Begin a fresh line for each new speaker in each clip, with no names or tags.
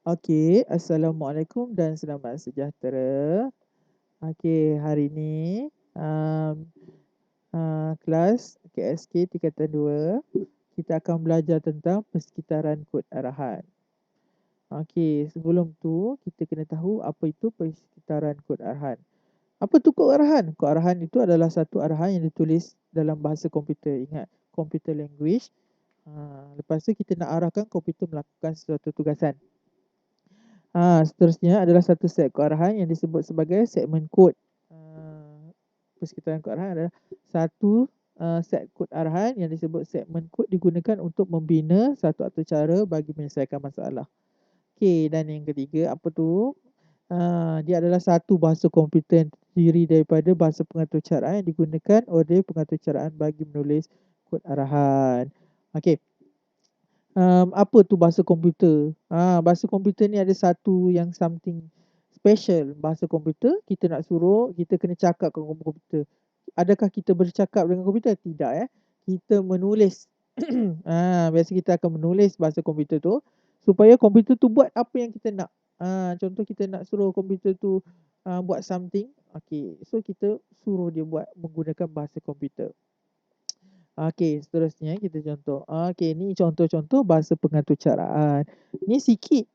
Okey, Assalamualaikum dan selamat sejahtera. Okey, hari ini kelas KSK tingkatan 2 kita akan belajar tentang persekitaran kod arahan. Okey, sebelum tu kita kena tahu apa itu persekitaran kod arahan. Apa tu kod arahan? Kod arahan itu adalah satu arahan yang ditulis dalam bahasa komputer. Ingat, computer language. Lepas tu kita nak arahkan komputer melakukan sesuatu tugasan. Seterusnya adalah satu set kod arahan yang disebut sebagai segmen kod. Persekitaran kod arahan adalah satu set kod arahan yang disebut segmen kod digunakan untuk membina satu atau cara bagi menyelesaikan masalah. Okey, dan yang ketiga apa tu? Dia adalah satu bahasa komputer yang terdiri daripada bahasa pengatur caraan yang digunakan oleh pengatur caraan bagi menulis kod arahan. Okey. Apa tu bahasa komputer? Bahasa komputer ni ada satu yang something special. Bahasa komputer, kita nak suruh, kita kena cakap dengan komputer. Adakah kita bercakap dengan komputer? Tidak Kita menulis. Biasa kita akan menulis bahasa komputer tu supaya komputer tu buat apa yang kita nak. Contoh kita nak suruh komputer tu buat something. Okay, so kita suruh dia buat menggunakan bahasa komputer. Okey, seterusnya kita contoh. Okey, ni contoh-contoh bahasa pengatur caraan. Ni sikit.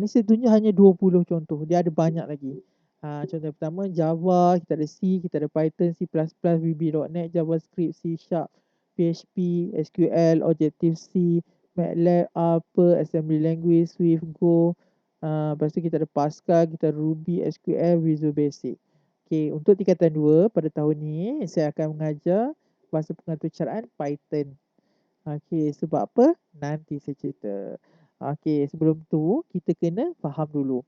Ni saya tunjuk hanya 20 contoh. Dia ada banyak lagi. Contoh pertama Java, kita ada C, kita ada Python, C++, VB.NET, JavaScript, C Sharp, PHP, SQL, Objective-C, MATLAB, apa, Assembly Language, Swift, Go. Lepas tu kita ada Pascal, kita ada Ruby, SQL, Visual Basic. Okey, untuk tingkatan 2 pada tahun ni saya akan mengajar bahasa pengatur caraan Python. Okey, sebab apa? Nanti saya cerita. Okey, sebelum tu kita kena faham dulu.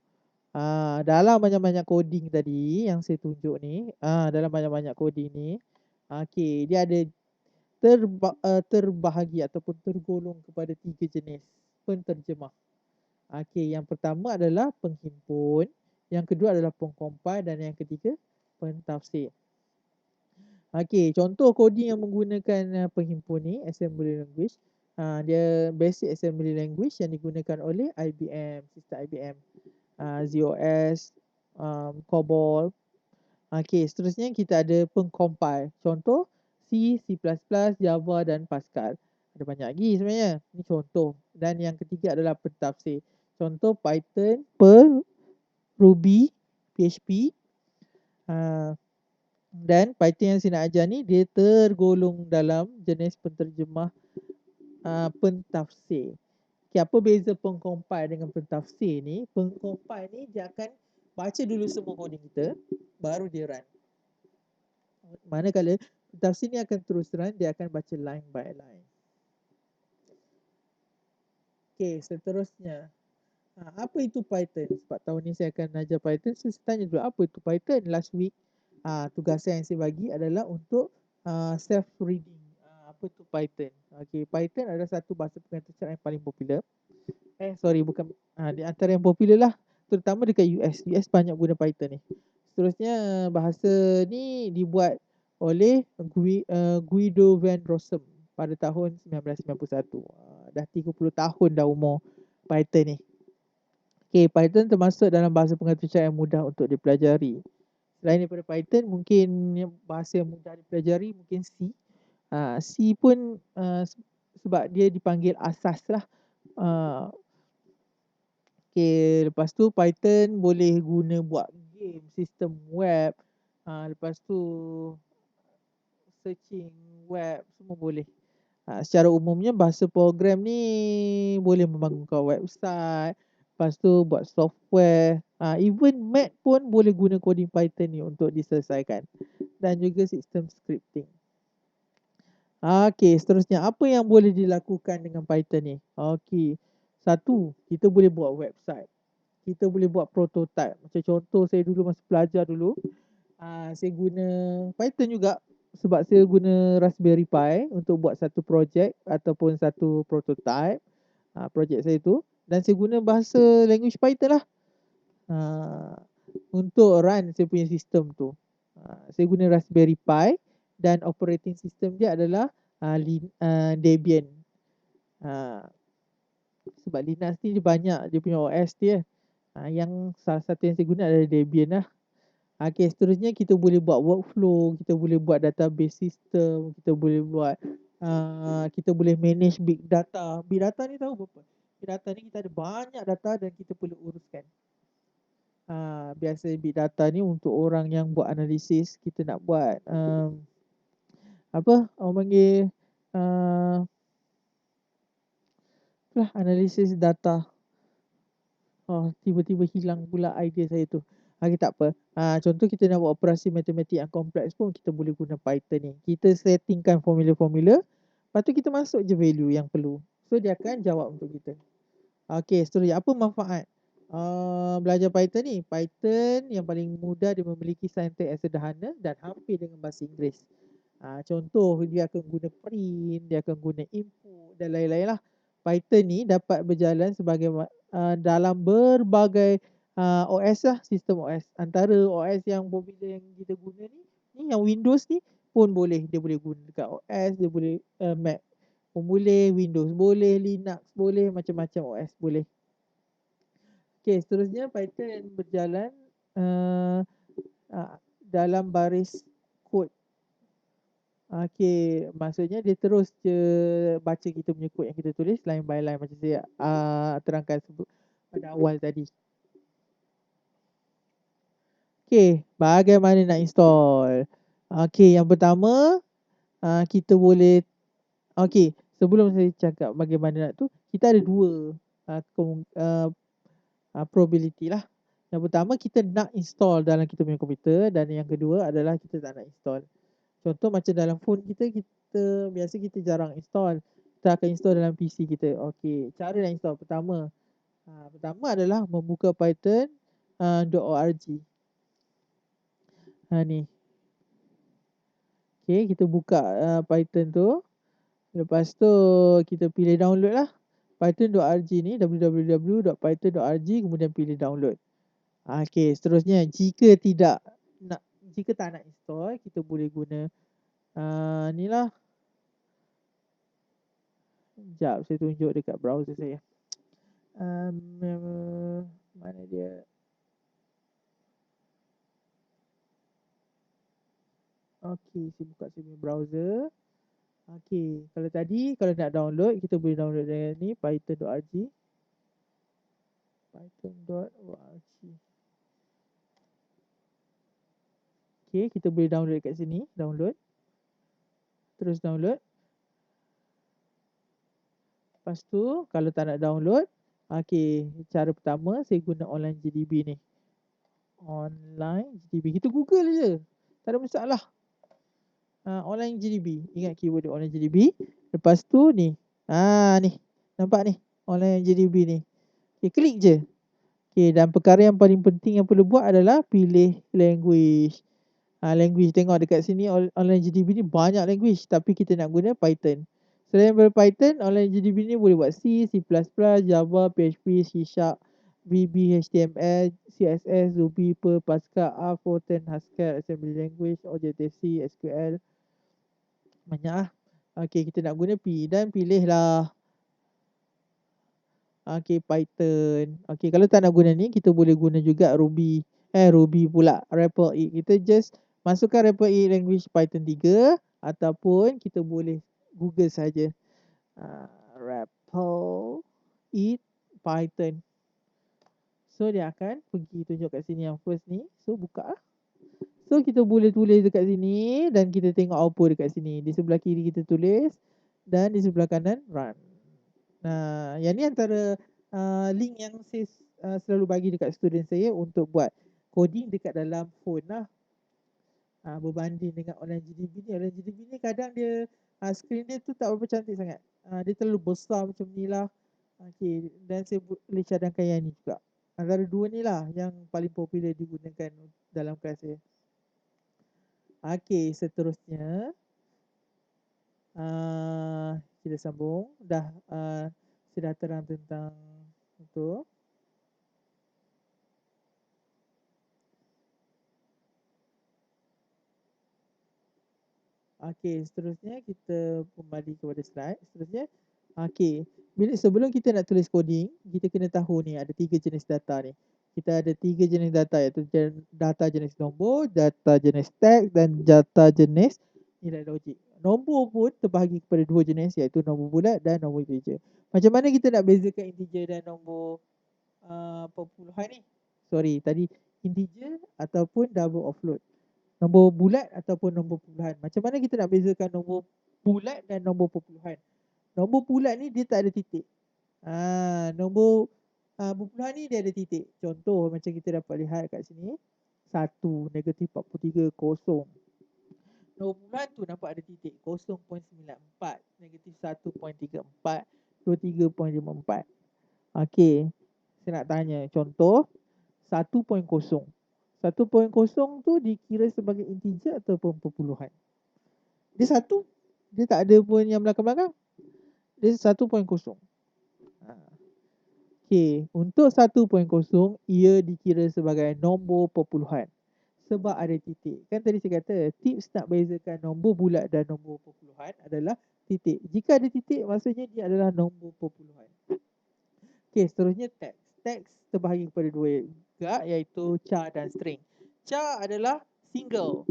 Dalam banyak-banyak coding tadi yang saya tunjuk ni, dalam banyak-banyak coding ni, okey, dia ada terbahagi ataupun tergolong kepada 3 jenis penterjemah. Okey, yang pertama adalah penghimpun, yang kedua adalah pengcompile dan yang ketiga pentafsir. Okey, contoh coding yang menggunakan penghimpun ni, assembly language. Dia basic assembly language yang digunakan oleh IBM, sistem IBM. ZOS, COBOL. Okey, seterusnya kita ada pengcompile. Contoh C, C++, Java dan Pascal. Ada banyak lagi sebenarnya. Ini contoh. Dan yang ketiga adalah pentafsir. Contoh Python, Perl, Ruby, PHP. Dan Python yang saya nak ajar ni dia tergolong dalam jenis penterjemah pentafsir. Okay, apa beza pengcompile dengan pentafsir ni? Pengcompile ni dia akan baca dulu semua coding kita, baru dia run. Manakala pentafsir ni akan terus run, dia akan baca line by line. Okay, seterusnya. Apa itu Python? Sebab tahun ni saya akan ajar Python, saya tanya dulu apa itu Python. Last week, tugasan yang saya bagi adalah untuk self-reading. Apa itu Python? Okay, Python adalah satu bahasa pengatur caraan yang paling popular. Bukan. Di antara yang popular lah. Terutama dekat US. US banyak guna Python ni. Seterusnya, bahasa ni dibuat oleh Guido van Rossum pada tahun 1991. Dah 30 tahun dah umur Python ni. Okay, Python termasuk dalam bahasa pengatur caraan yang mudah untuk dipelajari. Selain daripada Python, mungkin bahasa yang mudah dipelajari mungkin C. C pun sebab dia dipanggil asas lah. Okay, lepas tu Python boleh guna buat game, sistem web. Lepas tu searching web, semua boleh. Secara umumnya bahasa program ni boleh membangunkan website. Lepas tu buat software. Even Mac pun boleh guna coding Python ni untuk diselesaikan. Dan juga sistem scripting. Okay, seterusnya apa yang boleh dilakukan dengan Python ni? Okay, satu, kita boleh buat website. Kita boleh buat prototype. Macam contoh saya dulu masa belajar dulu, saya guna Python juga sebab saya guna Raspberry Pi untuk buat satu projek ataupun satu prototype projek saya tu, dan saya guna bahasa language Python lah untuk run saya punya sistem tu. Saya guna Raspberry Pi dan operating system dia adalah Debian. Sebab Linux ni dia banyak dia punya OS dia. Yang salah satu yang saya guna adalah Debian lah. Okay, seterusnya kita boleh buat workflow, kita boleh buat database system, kita boleh buat kita boleh manage big data. Big data ni tahu berapa? Big data ni kita ada banyak data dan kita perlu uruskan. Biasa big data ni untuk orang yang buat analisis, kita nak buat apa orang panggil analisis data. Oh, tiba-tiba hilang pula idea saya tu. Okay, tak apa. Contoh kita nak buat operasi matematik yang kompleks pun kita boleh guna Python ni. Kita settingkan formula-formula, lepas tu kita masuk je value yang perlu. So dia akan jawab untuk kita. Okay, seterusnya apa manfaat belajar Python ni? Python yang paling mudah, dia memiliki sintax yang sederhana dan hampir dengan bahasa Inggeris. Contoh dia akan guna print, dia akan guna input dan lain-lain lah. Python ni dapat berjalan sebagai dalam berbagai OS lah, sistem OS. Antara OS yang popular yang kita guna ni yang Windows ni pun boleh. Dia boleh guna dekat OS, dia boleh Mac pun boleh, Windows boleh, Linux boleh, macam-macam OS boleh. Okay, seterusnya Python berjalan dalam baris kod. Okay, maksudnya dia terus je baca kita punya kod yang kita tulis line by line macam saya terangkan pada awal tadi. Okay, bagaimana nak install? Okay, yang pertama kita boleh, okay, sebelum saya cakap bagaimana nak tu, kita ada dua probability lah. Yang pertama kita nak install dalam kita punya komputer, dan yang kedua adalah kita tak nak install. Contoh macam dalam phone kita biasa kita jarang install. Kita akan install dalam PC kita. Okey, cara nak install pertama adalah membuka python.org. Ni. Okey, kita buka Python tu. Lepas tu kita pilih download lah. Python.org ni www.python.org, kemudian pilih download. Okey, seterusnya jika tak nak install, kita boleh guna ni lah. Sekejap, saya tunjuk dekat browser saya. Mana dia? Okey, saya buka saya punya browser. Okey, kalau nak download, kita boleh download dengan ni python.org. Python.org. Okey, kita boleh download dekat sini, download. Terus download. Lepas tu, kalau tak nak download, okey, cara pertama saya guna online GDB ni. Online GDB. Kita Google je. Tak ada masalah. Online GDB. Ingat keyword dia online GDB. Lepas tu ni. Ni. Nampak ni? Online GDB ni. Okay, klik je. Okay, dan perkara yang paling penting yang perlu buat adalah pilih language. Language, tengok dekat sini online GDB ni banyak language, tapi kita nak guna Python. Selain daripada Python, online GDB ni boleh buat C, C++, Java, PHP, C#, VB, HTML, CSS, Ruby, Perl, Pascal, R, Fortran, Haskell, Assembly Language, Objective-C, SQL. Banyak lah. Okay, kita nak guna P dan pilihlah Python. Okay, kalau tak nak guna ni, kita boleh guna juga Ruby. Ruby pula, REPL-E. Kita just masukkan REPL-E language Python 3 ataupun kita boleh Google saja. REPL-E Python. So dia akan pergi tunjuk kat sini yang first ni. So buka lah. So kita boleh tulis dekat sini dan kita tengok output dekat sini. Di sebelah kiri kita tulis dan di sebelah kanan run. Nah, yang ni antara link yang saya selalu bagi dekat student saya untuk buat coding dekat dalam phone lah. Berbanding dengan online GDB ni. Online GDB ni kadang dia screen dia tu tak berapa cantik sangat. Dia terlalu besar macam ni lah. Okay, dan saya boleh cadangkan yang ni juga. Antara dua ni lah yang paling popular digunakan dalam kelas saya. Okay, seterusnya kita sambung. Saya dah terang tentang itu. Okay, seterusnya kita kembali kepada slide. Seterusnya, okay, sebelum kita nak tulis coding, kita kena tahu ni ada 3 jenis data ni. Kita ada 3 jenis data, iaitu data jenis nombor, data jenis teks dan data jenis nilai logik. Nombor pun terbahagi kepada 2 jenis, iaitu nombor bulat dan nombor integer. Macam mana kita nak bezakan integer dan nombor perpuluhan ni? Sorry, tadi integer ataupun double offload. Nombor bulat ataupun nombor puluhan. Macam mana kita nak bezakan nombor bulat dan nombor perpuluhan? Nombor bulat ni dia tak ada titik. Nombor perpuluhan ni dia ada titik. Contoh macam kita dapat lihat kat sini. 1, negatif 43, kosong. Nombor puluhan tu nampak ada titik. 0.94, negatif 1.34, 23.54. Okey. Saya nak tanya. Contoh 1.0. 1.0 tu dikira sebagai integer ataupun perpuluhan? Dia 1. Dia tak ada pun yang belakang-belakang. Dia 1.0. Okey, untuk 1.0 ia dikira sebagai nombor perpuluhan sebab ada titik. Kan tadi saya kata tips nak bezakan nombor bulat dan nombor perpuluhan adalah titik. Jika ada titik maksudnya dia adalah nombor perpuluhan. Okey, seterusnya teks. Teks terbahagi kepada 2 juga, iaitu char dan string. Char adalah single.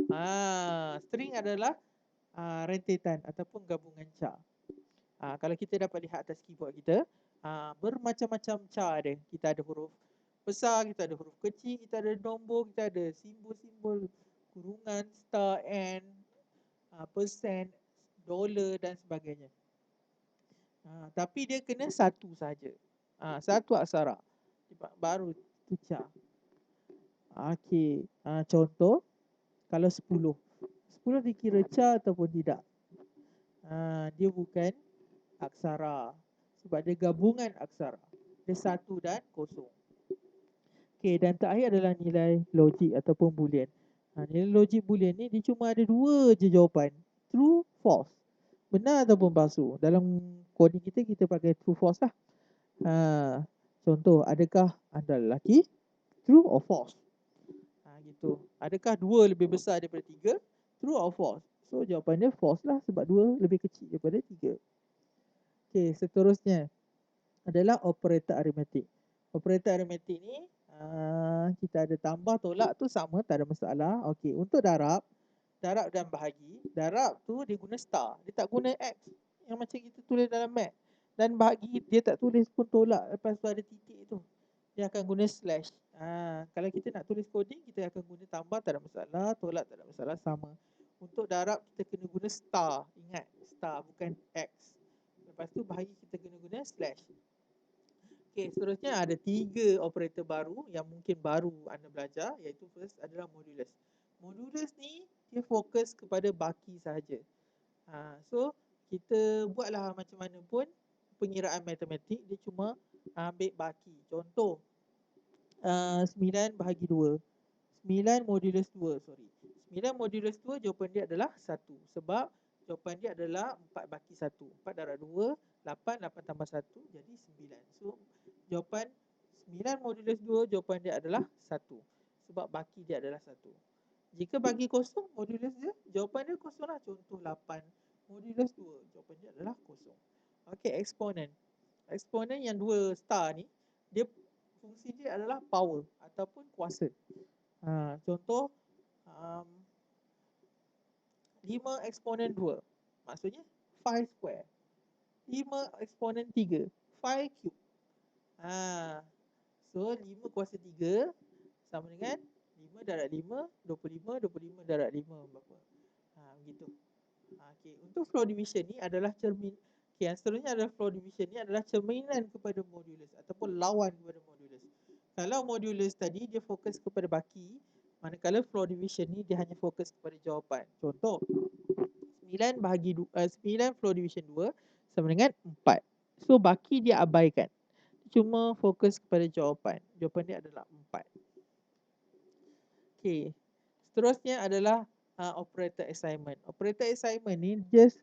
String adalah rentetan ataupun gabungan char. Kalau kita dapat lihat atas keyboard kita, bermacam-macam char ada. Kita ada huruf besar, kita ada huruf kecil, kita ada nombor, kita ada simbol-simbol, kurungan, star, and, persen, dollar dan sebagainya. Tapi dia kena satu saja. Satu aksara. Baru tu char. Okey, contoh kalau 10. 10 dikira char ataupun tidak? Dia bukan aksara sebab dia gabungan aksara. Dia 1 dan 0. Okey, dan terakhir adalah nilai logik ataupun boolean. Nilai logik boolean ni dia cuma ada 2 je jawapan. True, false. Benar ataupun palsu. Dalam coding kita pakai true false lah. Contoh, adakah anda lelaki? True or false? Gitu. Adakah 2 lebih besar daripada 3? True or false? So jawapannya false lah sebab 2 lebih kecil daripada 3. Okey, seterusnya adalah operator aritmetik. Operator aritmetik ni kita ada tambah, tolak tu sama, tak ada masalah. Okey, untuk darab dan bahagi. Darab tu dia guna star, dia tak guna X yang macam kita tulis dalam mat. Dan bahagi dia tak tulis pun tolak lepas tu ada titik tu. Dia akan guna slash. Kalau kita nak tulis coding, kita akan guna tambah, tak ada masalah, tolak tak ada masalah, sama. Untuk darab kita kena guna star. Ingat, star bukan X. Lepas tu bahagi kita kena guna slash. Okey, seterusnya ada 3 operator baru yang mungkin baru anda belajar, iaitu first adalah modulus. Modulus ni dia fokus kepada baki sahaja. So kita buatlah macam mana pun pengiraan matematik, dia cuma ambil baki. Contoh 9 bahagi 2. 9 modulus 2, sorry. 9 modulus 2 jawapan dia adalah 1 sebab jawapan dia adalah 4 baki 1. 4 darab 2, 8, 8 tambah 1 jadi 9. So jawapan 9 modulus 2 jawapan dia adalah 1 sebab baki dia adalah 1. Jika bagi kosong, modulus dia jawapan dia kosong lah. Contoh 8 modulus 2 jawapan dia adalah kosong. Okey, eksponen. Eksponen yang 2 star ni dia fungsi dia adalah power ataupun kuasa. Contoh 5 eksponen 2 maksudnya 5 square. 5 eksponen 3 5 cube. So 5 kuasa 3 sama dengan 5 darab 5 25, 25 darab 5 berapa? Begitu. Okey, untuk flow division ni adalah cermin. Okey, yang seterusnya adalah flow division ni adalah cerminan kepada modulus ataupun lawan kepada modulus. Kalau modulus tadi dia fokus kepada baki, manakala flow division ni dia hanya fokus kepada jawapan. Contoh 9 bahagi 9 flow division 2 sama dengan 4. So baki dia abaikan. Cuma fokus kepada jawapan. Jawapan dia adalah 4. Okey. Seterusnya adalah operator assignment. Operator assignment ni just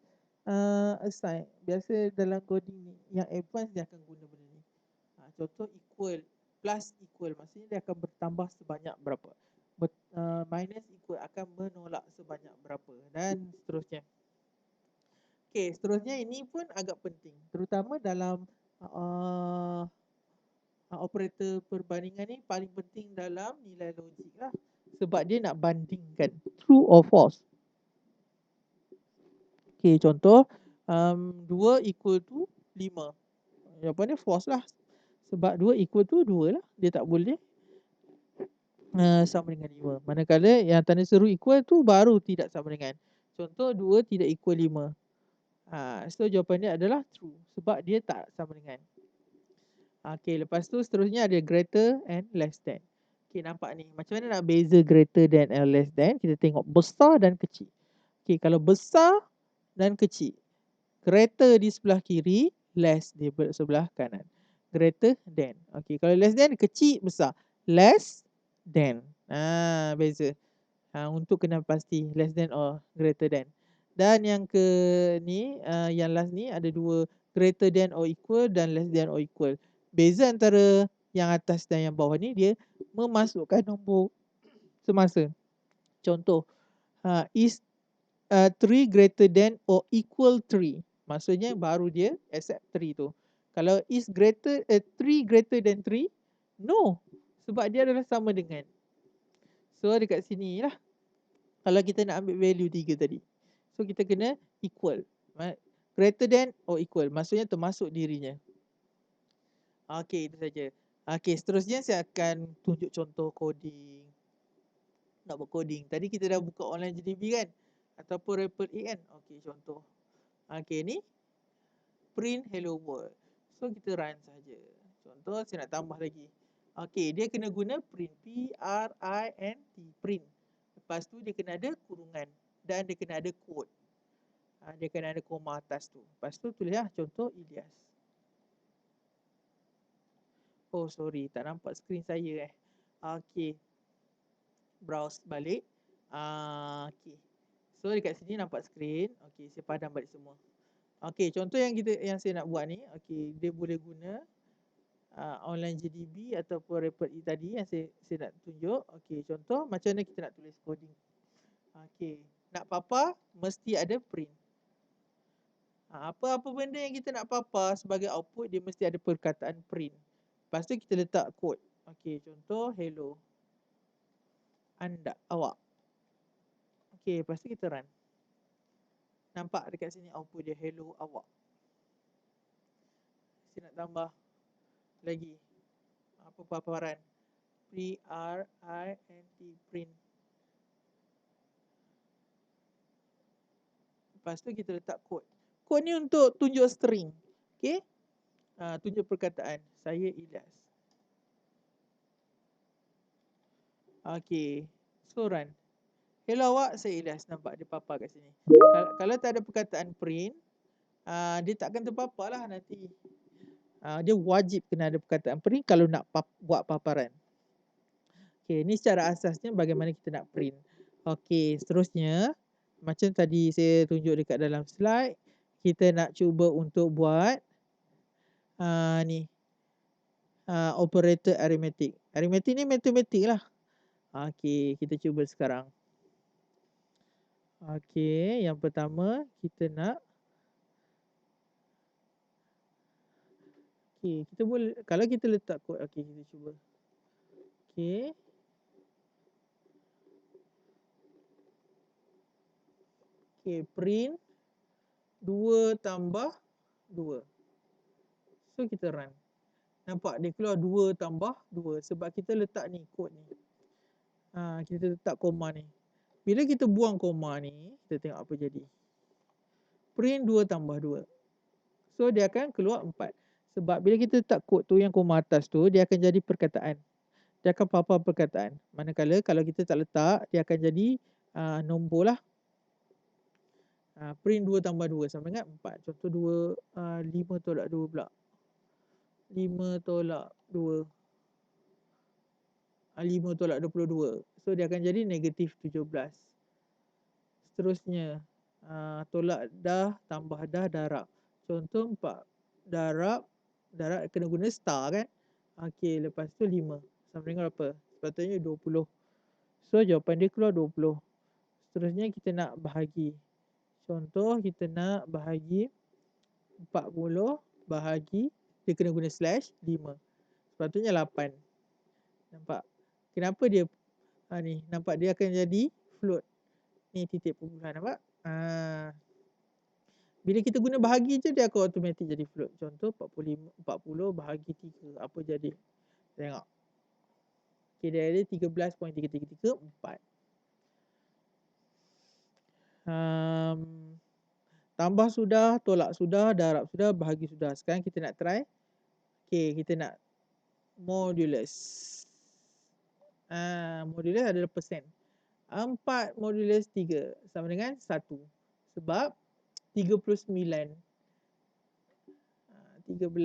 assign. Biasa dalam coding ni yang advance dia akan guna benda ni. Contoh equal, plus equal maksudnya dia akan bertambah sebanyak berapa. Minus equal akan menolak sebanyak berapa dan seterusnya. Okey, seterusnya ini pun agak penting terutama dalam uh, operator perbandingan ni paling penting dalam nilai logik lah. Sebab dia nak bandingkan true or false. Okay, contoh 2 equal to 5. Jawapan dia false lah. Sebab 2 equal to 2 lah. Dia tak boleh sama dengan 5. Manakala yang tanda seru equal tu baru tidak sama dengan. Contoh 2 tidak equal 5. So jawapan dia adalah true. Sebab dia tak sama dengan. Okay, lepas tu seterusnya ada greater and less than. Okay, nampak ni. Macam mana nak beza greater than and less than? Kita tengok besar dan kecil. Okay, kalau besar dan kecil, greater di sebelah kiri, less di sebelah kanan. Greater than. Okay, kalau less than, kecil, besar. Less than. Beza. Untuk kena pasti, less than or greater than. Dan yang ke ni, yang last ni ada dua, greater than or equal dan less than or equal. Beza antara yang atas dan yang bawah ni, dia memasukkan nombor semasa. Contoh, is 3 greater than or equal 3. Maksudnya baru dia accept 3 tu. Kalau is 3 greater than 3, no. Sebab dia adalah sama dengan. So dekat sini lah. Kalau kita nak ambil value 3 tadi. So kita kena equal. Greater than or equal. Maksudnya termasuk dirinya. Okay, itu saja. Okay, seterusnya saya akan tunjuk contoh coding. Nak buat coding. Tadi kita dah buka online GDB kan? Ataupun Rapid A kan? Okay, contoh. Okay, ni print hello world. So kita run saja. Contoh saya nak tambah lagi. Okay, dia kena guna print. P-R-I-N-T. Print. Lepas tu dia kena ada kurungan. Dan dia kena ada kod. Dia kena ada koma atas tu. Lepas tu tulis lah contoh Ilyas. Oh sorry, tak nampak skrin saya Okay. Browse balik. Okay. So dekat sini nampak skrin. Okay, saya padam balik semua. Okay, contoh yang saya nak buat ni. Okay, dia boleh guna online GDB ataupun Rapid E tadi yang saya nak tunjuk. Okay, contoh macam mana kita nak tulis coding. Okay, nak papa mesti ada print. Apa-apa benda yang kita nak papa sebagai output, dia mesti ada perkataan print. Lepas tu kita letak kod. Okay, contoh hello anda, awak. Okay, lepas tu kita run. Nampak dekat sini output dia hello awak. Saya nak tambah lagi apa paparan. P-R-I-N-T, print. Lepas tu kita letak kod. Kod ni untuk tunjuk string. Okay. Tunjuk perkataan. Saya Ilyas. Okay. So run. Hello awak, saya Ilyas. Nampak dia papa kat sini. Kalau tak ada perkataan print, dia takkan terpapar lah nanti. Dia wajib kena ada perkataan print kalau nak buat paparan. Okay, ni secara asasnya bagaimana kita nak print. Okay, seterusnya macam tadi saya tunjuk dekat dalam slide, kita nak cuba untuk buat ni operator arithmetic. Arithmetic ni matematik lah. Okay, kita cuba sekarang. Okay, yang pertama kita nak kita boleh, kalau kita letak kod, okay, kita cuba. Okay. Okay, print 2 tambah 2. So kita run. Nampak dia keluar 2 tambah 2 sebab kita letak ni kod ni. Kita letak koma ni. Bila kita buang koma ni, kita tengok apa jadi. Print 2 tambah 2. So dia akan keluar 4. Sebab bila kita letak kod tu yang koma atas tu, dia akan jadi perkataan. Dia akan papa perkataan. Manakala kalau kita tak letak, dia akan jadi nombor lah. Print 2 tambah 2 sama dengan 4. Contoh 5 tolak 2 pula. 5 tolak 2. 5 tolak 22. So dia akan jadi negatif 17. Seterusnya tolak dah tambah dah darab. Contoh 4 darab kena guna star kan. Okey, lepas tu 5 sama dengan apa? Sepatutnya 20. So jawapan dia keluar 20. Seterusnya kita nak bahagi. Contoh kita nak bahagi 40 bahagi dia kena guna slash 5. Sepatutnya 8. Nampak? Kenapa dia ni? Nampak dia akan jadi float. Ni titik perpuluhan, nampak? Bila kita guna bahagi je dia akan automatik jadi float. Contoh 40 bahagi 3. Apa jadi? Tengok. Okay, dia ada 13.3334. Tambah sudah, tolak sudah, darab sudah, bahagi sudah. Sekarang kita nak try. Okay, kita nak modulus. Modulus adalah persen. 4 modulus 3 sama dengan 1. Sebab 39. 13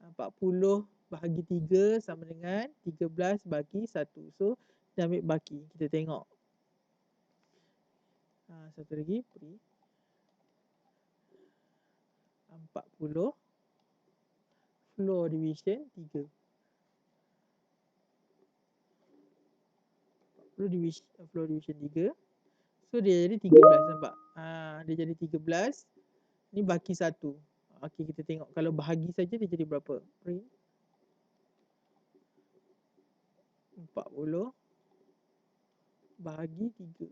40 bahagi 3 sama dengan 13 bagi 1. So, kita ambil baki. Kita tengok. Satu lagi. 40 floor division 3. Floor division 3. So, dia jadi 13. Nampak? Dia jadi 13. Ni baki 1. Okey, kita tengok. Kalau bahagi saja dia jadi berapa? Print. 40 bahagi 3.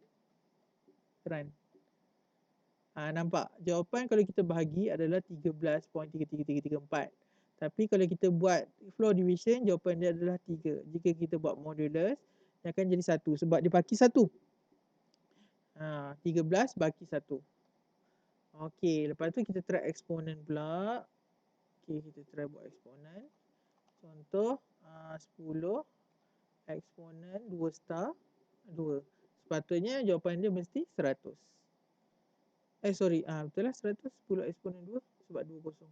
Run. Nampak? Jawapan kalau kita bahagi adalah 13.33334. Tapi kalau kita buat floor division, jawapan dia adalah 3. Jika kita buat modulus, dia akan jadi 1. Sebab dia baki 1. 13 baki 1. Okey, lepas tu kita try eksponen pula. Okey, kita try buat eksponen. Contoh 10 eksponen 2 star 2. Sepatutnya jawapan dia mesti 100. Betul lah 100. 10 eksponen 2 sebab 2 kosong.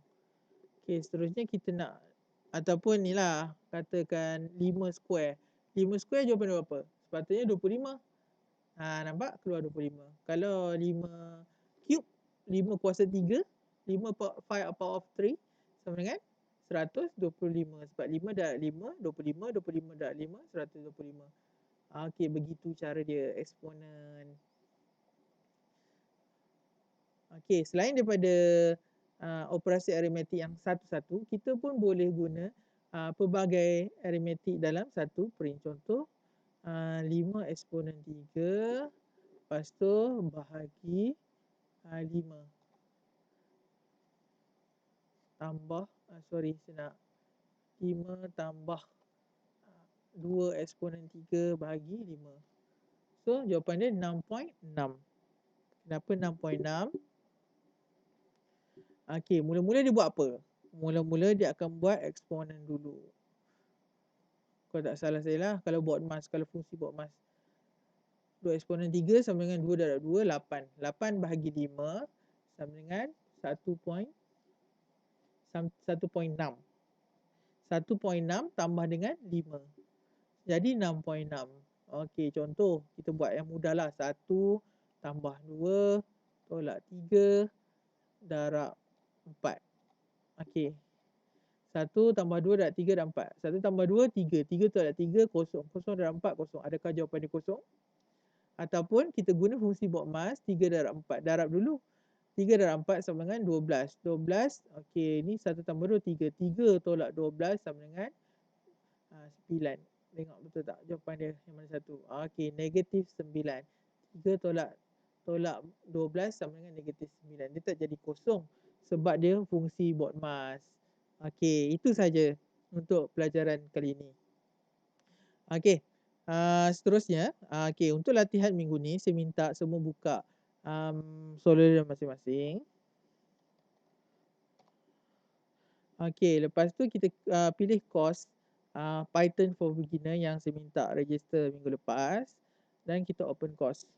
Okey, seterusnya kita nak ataupun ni lah, katakan 5 square. 5 square jawapan dia berapa? Sepatutnya 25. Nampak? Keluar 25. Kalau 5 cube, 5 kuasa 3, 5 power of 3 sama dengan 125. Sebab 5 darab 5, 25. 25 darab 5, 125. Okey, begitu cara dia eksponen. Okey, selain daripada operasi aritmetik yang satu-satu, kita pun boleh guna pelbagai aritmetik dalam satu print. Contoh 5 eksponen 3, lepas tu bahagi 5 tambah saya nak 5 tambah 2 eksponen 3 bahagi 5. So jawapan dia 6.6. Kenapa 6.6? Okey, mula-mula dia buat apa? Mula-mula dia akan buat eksponen dulu. Kalau tak salah saya lah, kalau buat mas, kalau fungsi buat mas. 2 eksponen 3 sama dengan 2 darab 2, 8. 8 bahagi 5 sama dengan 1.6. 1.6 tambah dengan 5. Jadi 6.6. Okey, contoh kita buat yang mudah lah. 1 tambah 2 tolak 3 darab 4. Okey. 1 tambah 2 darab 3 darab 4. 1 tambah 2, 3. 3 tolak 3, kosong. Kosong darab 4, kosong. Adakah jawapan dia kosong? Ataupun kita guna fungsi buat mas, 3 darab 4. Darab dulu. 3 darab 4 sama dengan 12. 12, okey, ni 1 tambah 2, 3. 3 tolak 12 sama dengan 9. Tengok betul tak jawapan dia yang mana satu? Okey, negatif 9. 3 tolak 12 sama dengan negatif 9. Dia tak jadi kosong sebab dia fungsi Bodmas. Okey, itu saja untuk pelajaran kali ini. Okey, seterusnya, okey, untuk latihan minggu ni saya minta semua buka soalan masing-masing. Okey, lepas tu kita pilih course Python for Beginner yang saya minta register minggu lepas dan kita open course.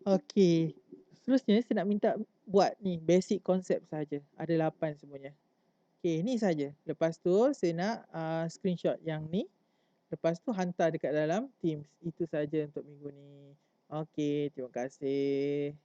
Okey, seterusnya saya nak minta buat ni basic konsep saja. Ada 8 semuanya. Okey, ni saja. Lepas tu saya nak screenshot yang ni. Lepas tu hantar dekat dalam Teams. Itu saja untuk minggu ni. Okey, terima kasih.